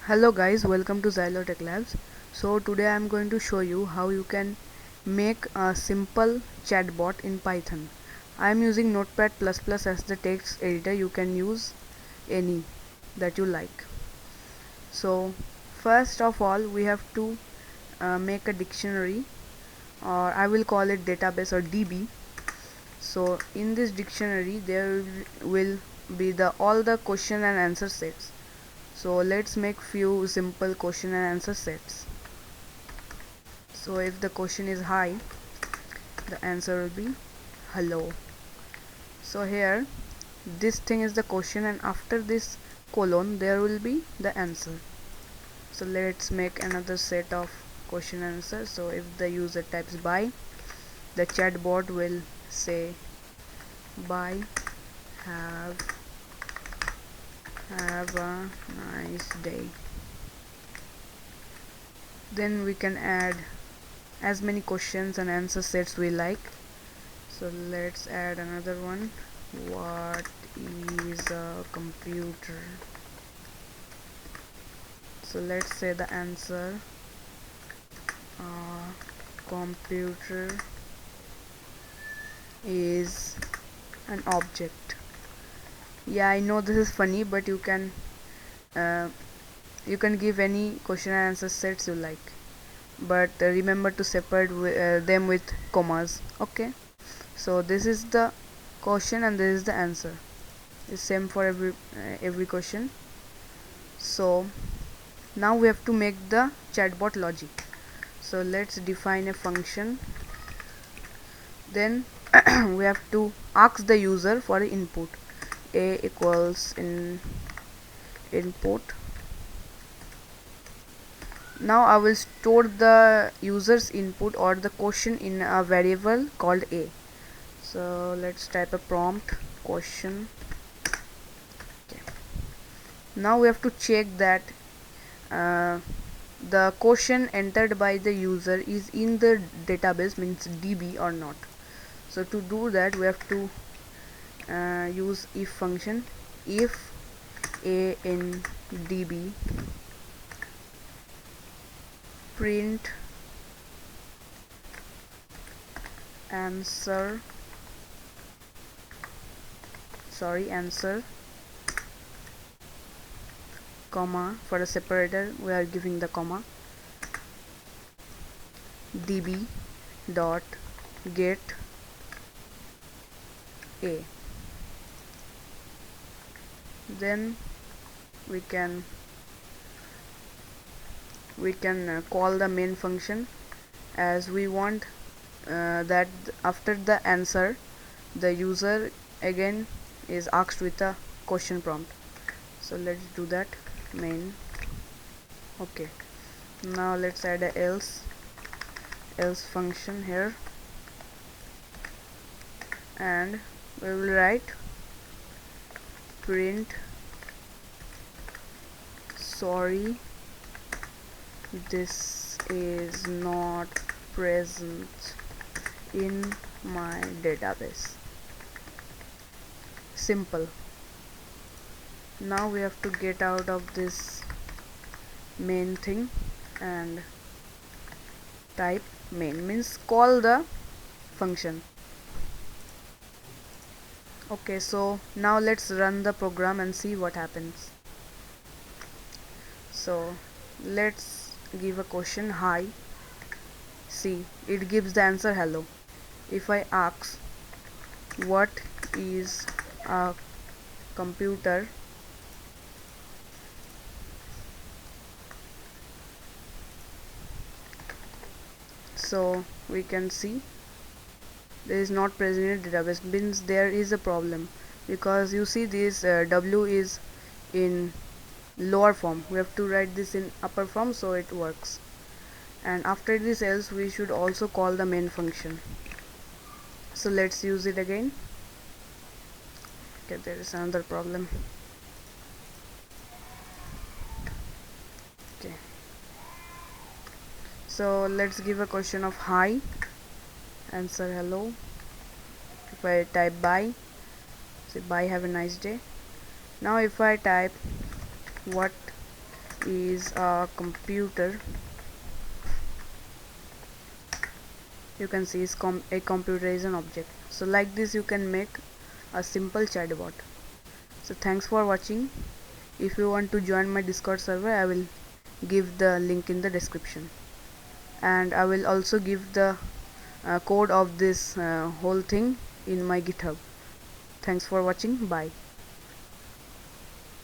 Hello guys, welcome to Xylotech Labs. So today I am going to show you how you can make a simple chatbot in Python. I am using Notepad++ as the text editor. You can use any that you like. So first of all we have to make a dictionary, or I will call it database or DB. So in this dictionary there will be all the question and answer sets. So let's make few simple question and answer sets. So if the question is hi, the answer will be hello. So here this thing is the question, and after this colon there will be the answer. So let's make another set of question and answer. So if the user types bye, the chatbot will say bye, have a nice day. Then we can add as many questions and answer sets we like. So let's add another one. What is a computer? So let's say the answer, computer is an object. Yeah, I know this is funny, but uh, you can give any question and answer sets you like, but remember to separate them with commas. Okay, so this is the question and this is the answer. It's same for every question. So now we have to make the chatbot logic. So let's define a function. Then we have to ask the user for the input. A equals input. Now I will store the user's input or the question in a variable called a. So let's type a prompt question. Okay. Now we have to check that the question entered by the user is in the database, means DB, or not. So to do that we have to use if function. If a in DB, print answer comma, for a separator we are giving the comma, db dot get a. Then we can call the main function, as we want that after the answer the user again is asked with a question prompt. So let's do that, main. Okay, now let's add a else function here, and we will write print sorry, this is not present in my database. Simple. Now we have to get out of this main thing and type main, means call the function. Okay, so now let's run the program and see what happens. So let's give a question hi. See, it gives the answer hello. If I ask what is a computer, so we can see there is not present in database, means there is a problem, because you see this w is in lower form. We have to write this in upper form so it works. And after this else we should also call the main function. So let's use it again. Okay, there is another problem. Okay, so let's give a question of hi, answer hello. If I type bye, say bye, have a nice day. Now if I type what is a computer. You can see a computer is an object. So like this you can make a simple chatbot. So thanks for watching. If you want to join my Discord server, I will give the link in the description, and I will also give the code of this whole thing in my GitHub. Thanks for watching. Bye.